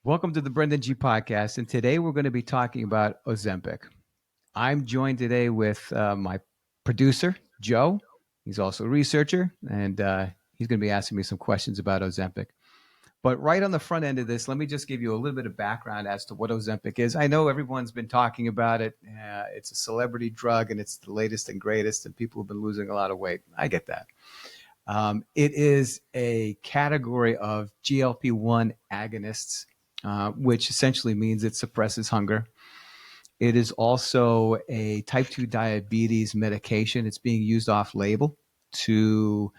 Welcome to the Brendan G podcast. And today we're going to be talking about Ozempic. I'm joined today with my producer, Joe. He's also a researcher, and he's going to be asking me some questions about Ozempic. But right on the front end of this, let me just give you a little bit of background as to what Ozempic is. I know everyone's been talking about it. It's a celebrity drug, and it's the latest and greatest, and people have been losing a lot of weight. I get that. It is a category of GLP-1 agonists, which essentially means it suppresses hunger. It is also a type 2 diabetes medication. It's being used off label to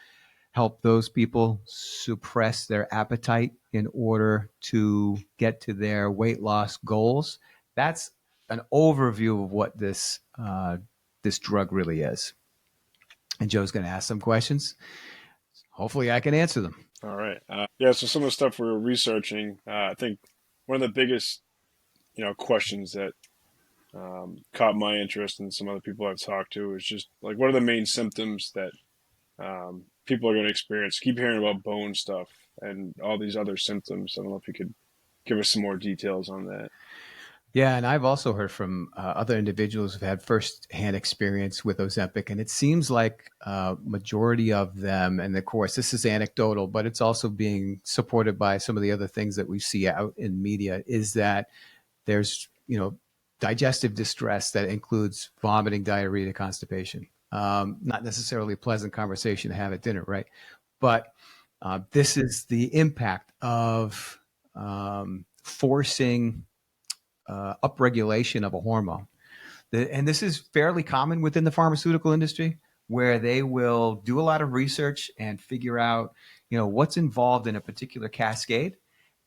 help those people suppress their appetite in order to get to their weight loss goals. That's an overview of what this drug really is. And Joe's going to ask some questions. Hopefully I can answer them. All right. Yeah, so some of the stuff we're researching, I think one of the biggest, questions that caught my interest and some other people I've talked to is just like, what are the main symptoms that people are going to experience? Keep hearing about bone stuff and all these other symptoms. I don't know if you could give us some more details on that. Yeah, and I've also heard from other individuals who've had firsthand experience with Ozempic, and it seems like majority of them, and of course this is anecdotal, but it's also being supported by some of the other things that we see out in media, is that there's digestive distress that includes vomiting, diarrhea, constipation. Not necessarily a pleasant conversation to have at dinner, right? But this is the impact of forcing upregulation of a hormone. And this is fairly common within the pharmaceutical industry, where they will do a lot of research and figure out, what's involved in a particular cascade,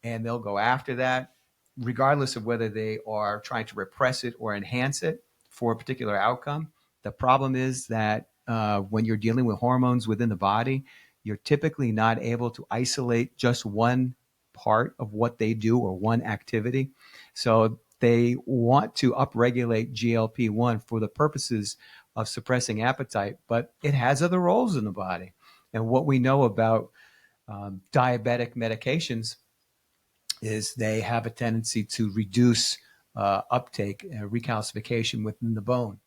and they'll go after that, regardless of whether they are trying to repress it or enhance it for a particular outcome. The problem is that when you're dealing with hormones within the body, you're typically not able to isolate just one part of what they do or one activity. So they want to upregulate GLP-1 for the purposes of suppressing appetite, but it has other roles in the body. And what we know about diabetic medications is they have a tendency to reduce uptake, recalcification within the bone.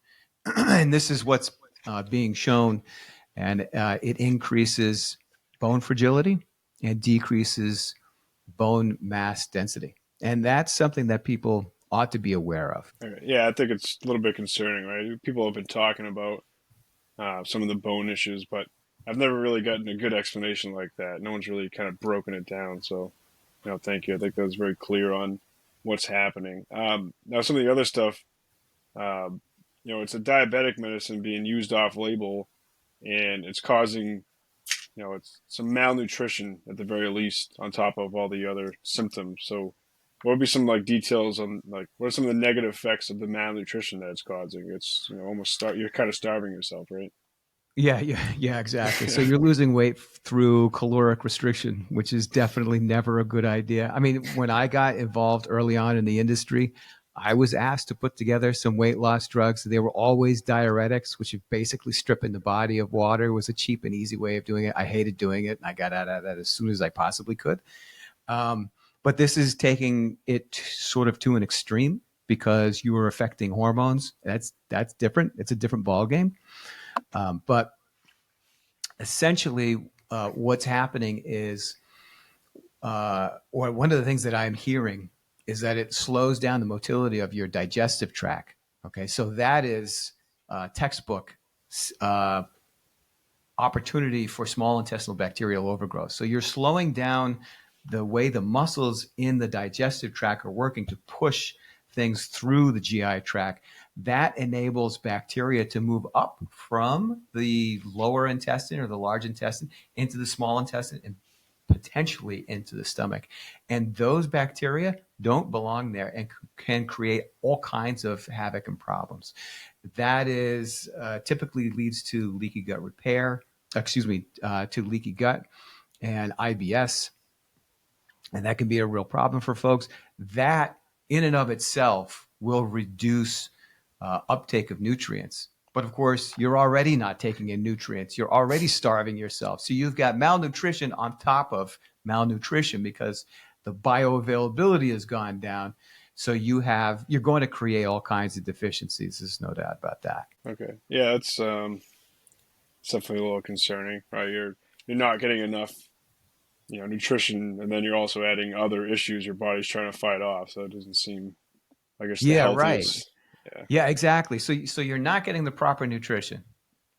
And this is what's being shown, and it increases bone fragility and decreases bone mass density. And that's something that people ought to be aware of. Yeah, I think it's a little bit concerning, right? People have been talking about some of the bone issues, but I've never really gotten a good explanation like that. No one's really kind of broken it down. So, thank you. I think that was very clear on what's happening. Now, some of the other stuff, it's a diabetic medicine being used off label, and it's causing, it's some malnutrition at the very least, on top of all the other symptoms. So, what would be some details on what are some of the negative effects of the malnutrition that it's causing? It's you're kind of starving yourself, right? Yeah, exactly. So you're losing weight through caloric restriction, which is definitely never a good idea. I mean, when I got involved early on in the industry, I was asked to put together some weight loss drugs. They were always diuretics, which is basically stripping the body of water. It was a cheap and easy way of doing it. I hated doing it, and I got out of that as soon as I possibly could. But this is taking it sort of to an extreme because you are affecting hormones. That's different. It's a different ballgame. But essentially, what's happening is, or one of the things that I'm hearing is that it slows down the motility of your digestive tract. Okay, so that is textbook opportunity for small intestinal bacterial overgrowth. So you're slowing down the way the muscles in the digestive tract are working to push things through the GI tract. That enables bacteria to move up from the lower intestine or the large intestine into the small intestine and potentially into the stomach. And those bacteria don't belong there and can create all kinds of havoc and problems. That is typically leads to leaky gut repair, to leaky gut and IBS. And that can be a real problem for folks. That in and of itself will reduce uptake of nutrients. But of course, you're already not taking in nutrients. You're already starving yourself. So you've got malnutrition on top of malnutrition because the bioavailability has gone down. So you're going to create all kinds of deficiencies. There's no doubt about that. Okay. Yeah, it's definitely a little concerning, right? You're not getting enough, nutrition, and then you're also adding other issues your body's trying to fight off. So it doesn't seem like it's the Yeah, right. healthiest. Yeah. Yeah, exactly. So you're not getting the proper nutrition.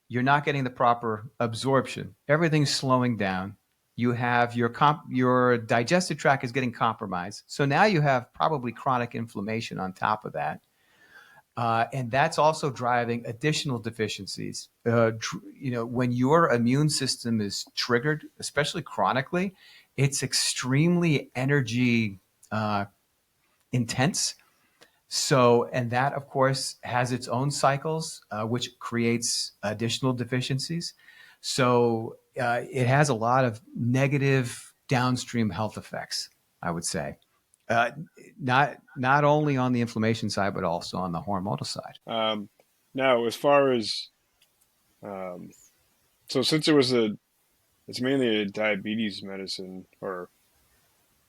You're not getting the proper absorption. Everything's slowing down. You have your digestive tract is getting compromised. So now you have probably chronic inflammation on top of that. And that's also driving additional deficiencies. When your immune system is triggered, especially chronically, it's extremely energy uh, intense. So, and that, of course, has its own cycles, which creates additional deficiencies. So, it has a lot of negative downstream health effects, I would say. Uh, not only on the inflammation side, but also on the hormonal side. Um, Now, as far as um, so since it's mainly a diabetes medicine, or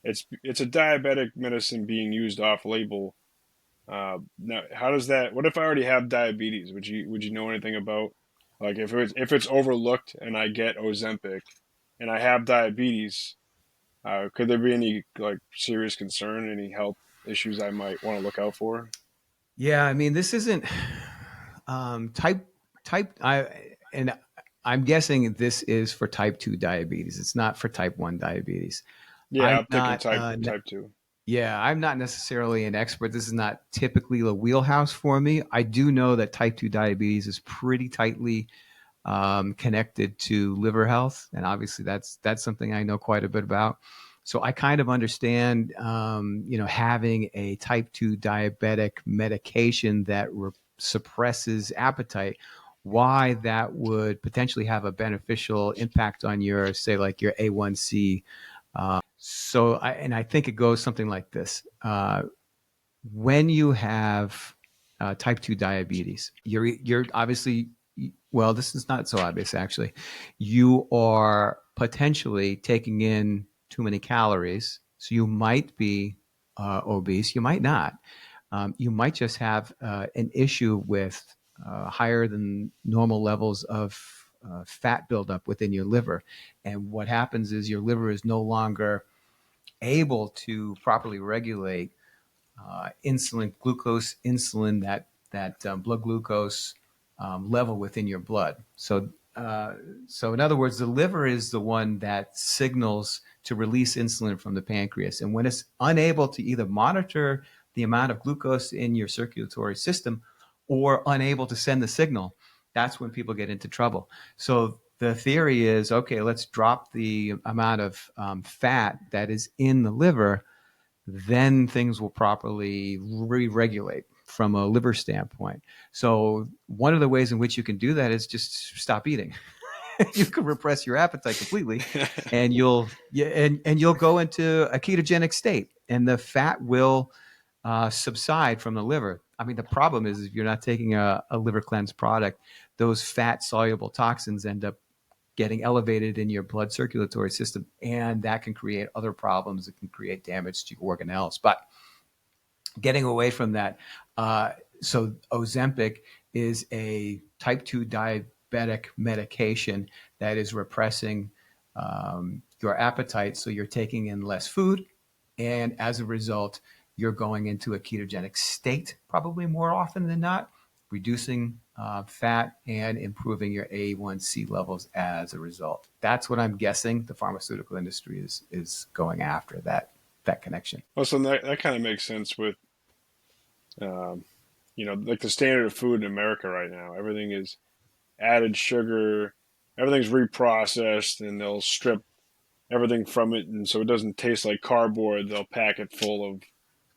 it's a diabetic medicine being used off label. Now, how does that? What if I already have diabetes? Would you know anything about, like, if it's overlooked and I get Ozempic and I have diabetes? Could there be any, like, serious concern, any health issues I might want to look out for? Yeah, I mean, this isn't type. And I'm guessing this is for type 2 diabetes. It's not for type 1 diabetes. Yeah, I'm I'm thinking not. type two. Yeah, I'm not necessarily an expert. This is not typically the wheelhouse for me. I do know that type 2 diabetes is pretty tightly connected to liver health, and obviously that's something I know quite a bit about. So I kind of understand, having a type 2 diabetic medication that suppresses appetite, why that would potentially have a beneficial impact on your, say, like your A1C. And I think it goes something like this. When you have type 2 diabetes, you're obviously, well, this is not so obvious actually. You are potentially taking in too many calories. So you might be obese, you might not. You might just have an issue with higher than normal levels of fat buildup within your liver. And what happens is your liver is no longer able to properly regulate insulin, that blood glucose level within your blood. So in other words, the liver is the one that signals to release insulin from the pancreas, and when it's unable to either monitor the amount of glucose in your circulatory system or unable to send the signal, that's when people get into trouble. So the theory is, okay, let's drop the amount of fat that is in the liver, then things will properly re-regulate from a liver standpoint. So one of the ways in which you can do that is just stop eating. You can repress your appetite completely, and you'll go into a ketogenic state, and the fat will subside from the liver. I mean, the problem is if you're not taking a liver cleanse product, those fat soluble toxins end up getting elevated in your blood circulatory system, and that can create other problems. It can create damage to your organelles. But getting away from that, so Ozempic is a type 2 diabetic medication that is repressing your appetite. So you're taking in less food, and as a result, you're going into a ketogenic state probably more often than not, reducing fat and improving your A1C levels as a result. That's what I'm guessing the pharmaceutical industry is going after, that connection. Well, so that kind of makes sense with, um, like the standard of food in America right now. Everything is added sugar, everything's reprocessed, and they'll strip everything from it, and so it doesn't taste like cardboard. They'll pack it full of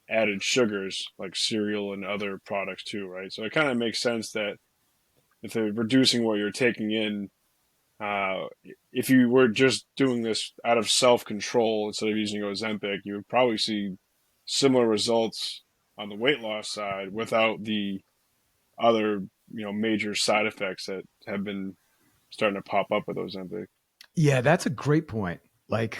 added sugars, like cereal and other products too, right? So it kind of makes sense that if they're reducing what you're taking in, uh, if you were just doing this out of self control instead of using Ozempic, you would probably see similar results on the weight loss side without the other, major side effects that have been starting to pop up with Ozempic. Yeah, that's a great point. Like,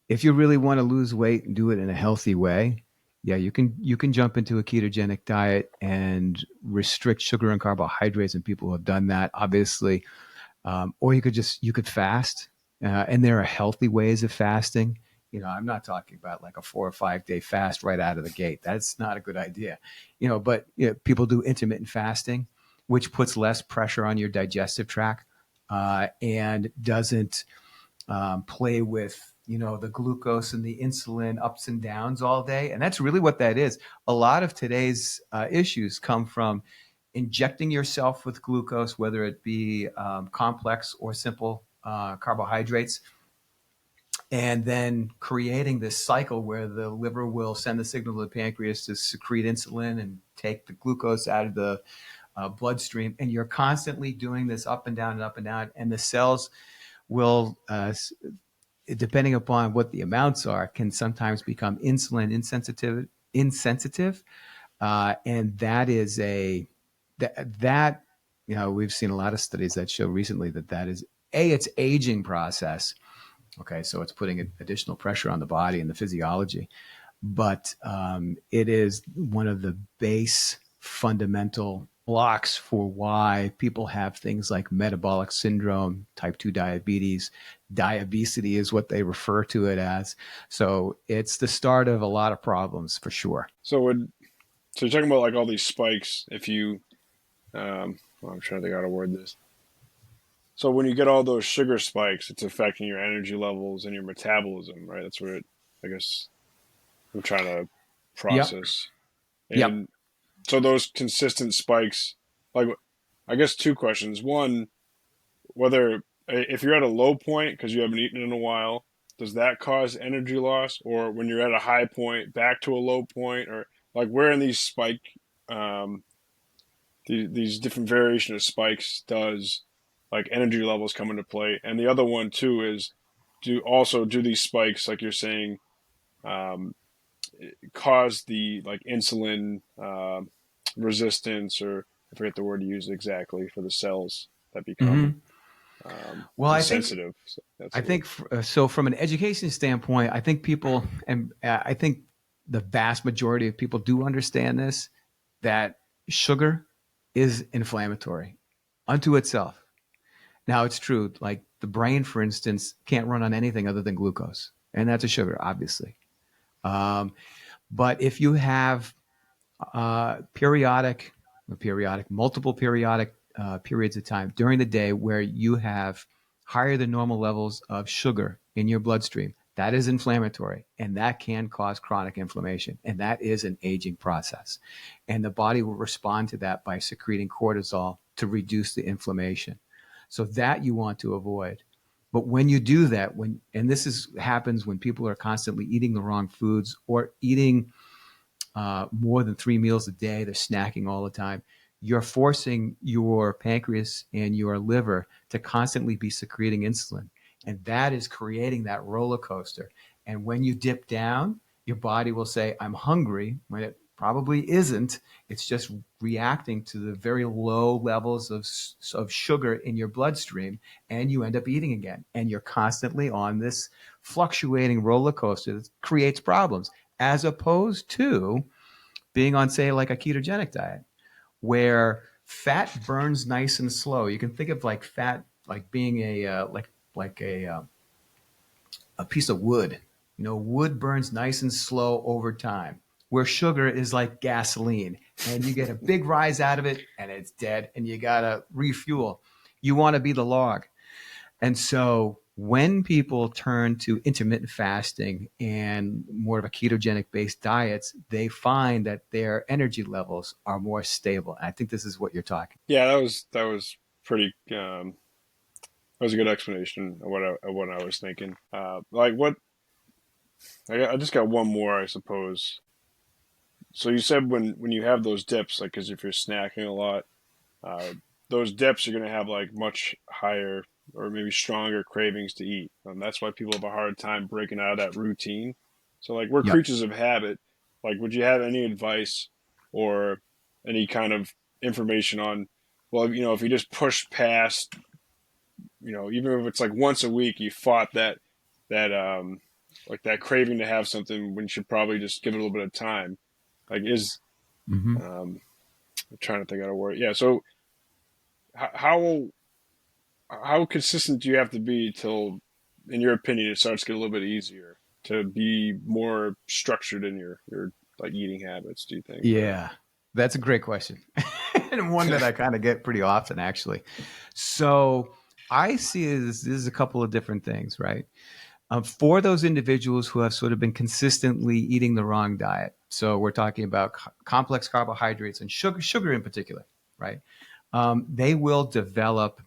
If you really want to lose weight and do it in a healthy way, yeah, you can jump into a ketogenic diet and restrict sugar and carbohydrates, and people who have done that, obviously. Or you could fast, and there are healthy ways of fasting. I'm not talking about like a 4 or 5 day fast right out of the gate. That's not a good idea. But people do intermittent fasting, which puts less pressure on your digestive tract, and doesn't play with the glucose and the insulin ups and downs all day. And that's really what that is. A lot of today's issues come from injecting yourself with glucose, whether it be complex or simple carbohydrates, and then creating this cycle where the liver will send the signal to the pancreas to secrete insulin and take the glucose out of the bloodstream. And you're constantly doing this up and down and up and down. And the cells will, depending upon what the amounts are, can sometimes become insulin insensitive. And that is that we've seen a lot of studies that show recently that is it's aging process. Okay, so it's putting additional pressure on the body and the physiology, but it is one of the base fundamental blocks for why people have things like metabolic syndrome, type 2 diabetes, diabesity is what they refer to it as. So it's the start of a lot of problems for sure. So you're talking about like all these spikes. If you, well, I'm trying to think how to word this. So when you get all those sugar spikes, it's affecting your energy levels and your metabolism, right? That's what I guess I'm trying to Yep. process. Yep. And so those consistent spikes, like, I guess two questions. One, whether if you're at a low point because you haven't eaten in a while, does that cause energy loss? Or when you're at a high point, back to a low point? Or like where in these um, these different variation of spikes does like energy levels come into play? And the other one too is do these spikes, like you're saying, um, cause the like insulin resistance, or I forget the word you used exactly for the cells that become Mm-hmm. Well, insensitive. So that's I the word. think so. From an education standpoint, I think people, and I think the vast majority of people do understand this, that sugar is inflammatory unto itself. Now, it's true. Like the brain, for instance, can't run on anything other than glucose, and that's a sugar, obviously. Um, but if you have multiple periodic periods of time during the day where you have higher than normal levels of sugar in your bloodstream, that is inflammatory, and that can cause chronic inflammation. And that is an aging process. And the body will respond to that by secreting cortisol to reduce the inflammation. So that you want to avoid. But when you do that, and this happens when people are constantly eating the wrong foods or eating more than 3 meals a day, they're snacking all the time, you're forcing your pancreas and your liver to constantly be secreting insulin. And that is creating that roller coaster. And when you dip down, your body will say, I'm hungry, when it probably isn't. It's just reacting to the very low levels of sugar in your bloodstream, and you end up eating again. And you're constantly on this fluctuating roller coaster that creates problems, as opposed to being on, say, like a ketogenic diet, where fat burns nice and slow. You can think of like fat like being like a piece of wood. Wood burns nice and slow over time, where sugar is like gasoline, and you get a big rise out of it and it's dead, and you gotta refuel. You want to be the log. And so when people turn to intermittent fasting and more of a ketogenic based diets, they find that their energy levels are more stable. I think this is what you're talking. Yeah, that was pretty. That was a good explanation of what I was thinking. Like what I just got one more, I suppose. So you said when you have those dips, like because if you're snacking a lot, uh, those dips are going to have like much higher or maybe stronger cravings to eat. That's why people have a hard time breaking out of that routine. So like we're Yep. creatures of habit. Like, would you have any advice or any kind of information on, well, if you just push past, even if it's like once a week, you fought that like that craving to have something when you should probably just give it a little bit of time. Like is Mm-hmm. I'm trying to think out a word. Yeah. So how how consistent do you have to be till, in your opinion, it starts to get a little bit easier to be more structured in your like eating habits? Do you think? Or Yeah, that's a great question. And one that I kind of get pretty often, actually. So I see it as this is a couple of different things, right? For those individuals who have sort of been consistently eating the wrong diet. So we're talking about complex carbohydrates and sugar in particular, right? They will develop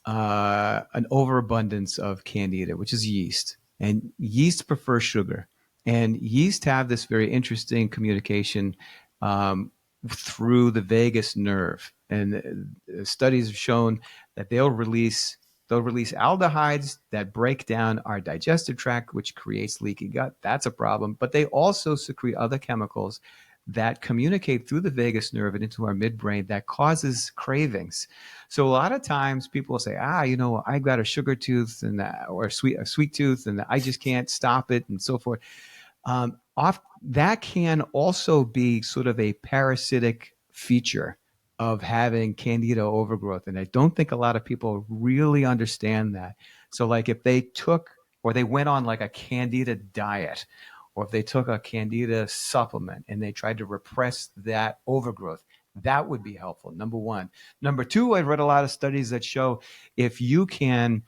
an overabundance of candida, which is yeast. And yeast prefer sugar. And yeast have this very interesting communication through the vagus nerve. And studies have shown that they'll release aldehydes that break down our digestive tract, which creates leaky gut. That's a problem. But they also secrete other chemicals that communicate through the vagus nerve and into our midbrain that causes cravings. So a lot of times people will say, I've got a sugar tooth and or a sweet tooth, and I just can't stop it, and so forth. That can also be sort of a parasitic feature of having candida overgrowth. And I don't think a lot of people really understand that. So, like, if they took or they went on like a candida diet, or if they took a candida supplement and they tried to repress that overgrowth, that would be helpful. Number one. Number two, I've read a lot of studies that show if you can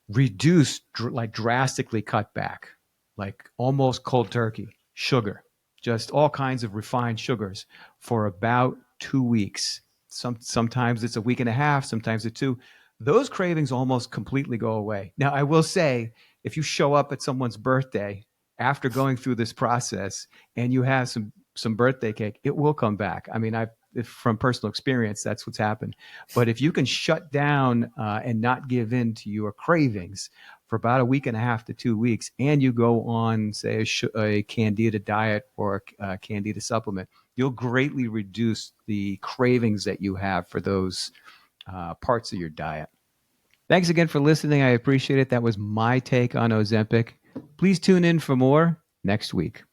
reduce, like drastically cut back, like almost cold turkey, sugar, just all kinds of refined sugars for about 2 weeks. Sometimes it's a week and a half, sometimes it's two. Those cravings almost completely go away. Now, I will say, if you show up at someone's birthday after going through this process and you have some birthday cake, it will come back. I mean, from personal experience, that's what's happened. But if you can shut down and not give in to your cravings for about a week and a half to 2 weeks, and you go on, say, a candida diet or a candida supplement, you'll greatly reduce the cravings that you have for those parts of your diet. Thanks again for listening. I appreciate it. That was my take on Ozempic. Please tune in for more next week.